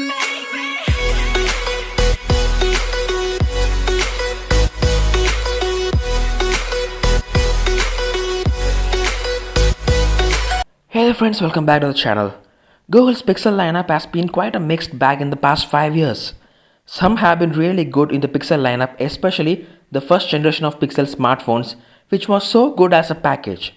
Hey there friends, welcome back to the channel. Google's Pixel lineup has been quite a mixed bag in the past 5 years. Some have been really good in the Pixel lineup, especially the first generation of Pixel smartphones, which was so good as a package.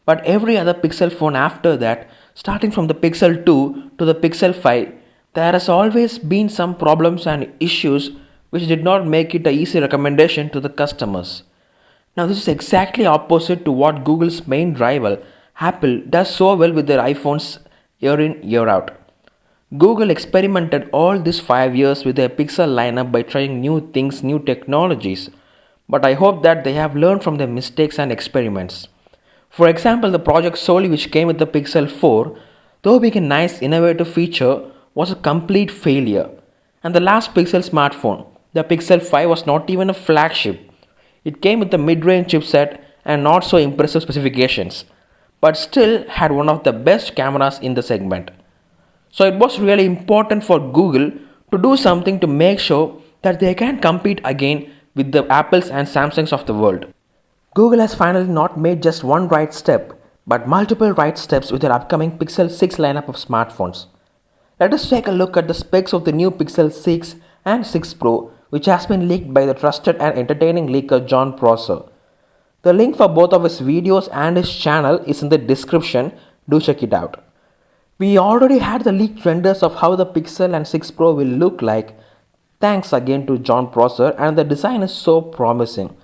But every other Pixel phone after that, starting from the Pixel 2 to the Pixel 5, there has always been some problems and issues which did not make it an easy recommendation to the customers. Now this is exactly opposite to what Google's main rival Apple does so well with their iPhones year in year out. Google experimented all these 5 years with their Pixel lineup by trying new things, new technologies, but I hope that they have learned from their mistakes and experiments. For example, the Project Soli, which came with the Pixel 4, though being a nice innovative feature, was a complete failure. And the last Pixel smartphone, the Pixel 5, was not even a flagship. It came with a mid-range chipset and not so impressive specifications, but still had one of the best cameras in the segment. So it was really important for Google to do something to make sure that they can compete again with the Apples and Samsungs of the world. Google has finally not made just one right step, but multiple right steps with their upcoming Pixel 6 lineup of smartphones. Let us take a look at the specs of the new Pixel 6 and 6 Pro, which has been leaked by the trusted and entertaining leaker John Prosser. The link for both of his videos and his channel is in the description, do check it out. We already had the leaked renders of how the Pixel and 6 Pro will look like, thanks again to John Prosser, and the design is so promising.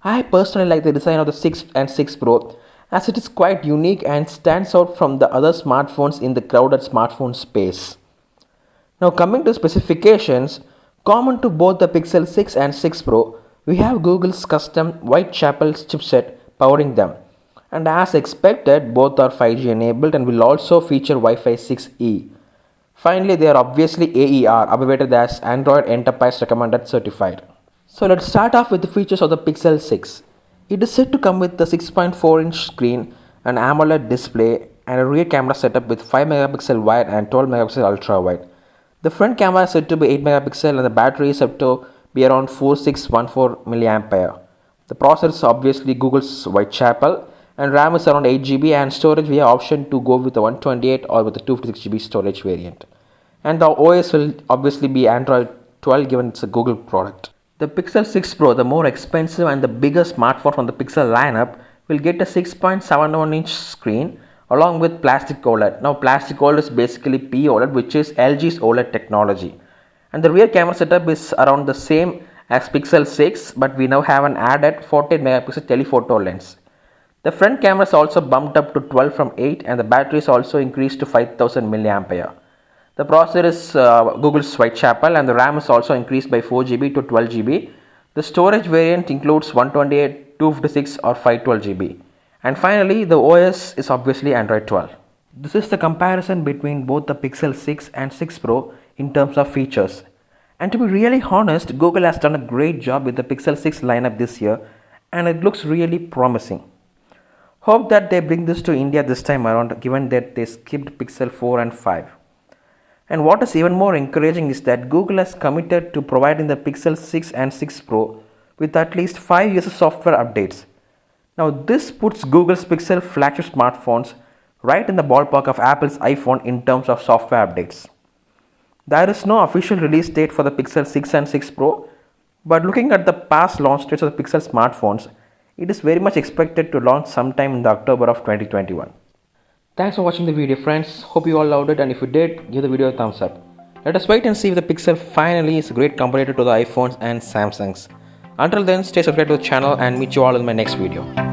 I personally like the design of the 6 and 6 Pro as it is quite unique and stands out from the other smartphones in the crowded smartphone space. Now coming to specifications, common to both the Pixel 6 and 6 Pro, we have Google's custom Whitechapel chipset powering them. And as expected, both are 5G enabled and will also feature Wi-Fi 6E. Finally, they are obviously AER, abbreviated as Android Enterprise Recommended Certified. So let's start off with the features of the Pixel 6. It is said to come with a 6.4-inch screen, an AMOLED display, and a rear camera setup with 5 megapixel wide and 12 megapixel ultra wide. The front camera is said to be 8 megapixel and the battery is said to be around 4614 mAh. The processor is obviously Google's Whitechapel and RAM is around 8GB and storage we have option to go with the 128 or with the 256GB storage variant. And the OS will obviously be Android 12 given it's a Google product. The Pixel 6 Pro, the more expensive and the bigger smartphone from the Pixel lineup, will get a 6.71-inch screen along with plastic OLED. Now plastic OLED is basically POLED, which is LG's OLED technology. And the rear camera setup is around the same as Pixel 6, but we now have an added 48 megapixel telephoto lens. The front camera is also bumped up to 12 from 8 and the battery is also increased to 5000 mAh. The processor is Google's Whitechapel and the RAM is also increased by 4GB to 12GB. The storage variant includes 128, 256 or 512GB. And finally, the OS is obviously Android 12. This is the comparison between both the Pixel 6 and 6 Pro in terms of features. And to be really honest, Google has done a great job with the Pixel 6 lineup this year and it looks really promising. Hope that they bring this to India this time around, given that they skipped Pixel 4 and 5. And what is even more encouraging is that Google has committed to providing the Pixel 6 and 6 Pro with at least 5 years of software updates. Now this puts Google's Pixel flagship smartphones right in the ballpark of Apple's iPhone in terms of software updates. There is no official release date for the Pixel 6 and 6 Pro, but looking at the past launch dates of the Pixel smartphones, it is very much expected to launch sometime in the October of 2021. Thanks for watching the video friends, hope you all loved it and if you did, give the video a thumbs up. Let us wait and see if the Pixel finally is a great competitor to the iPhones and Samsungs. Until then, stay subscribed to the channel and meet you all in my next video.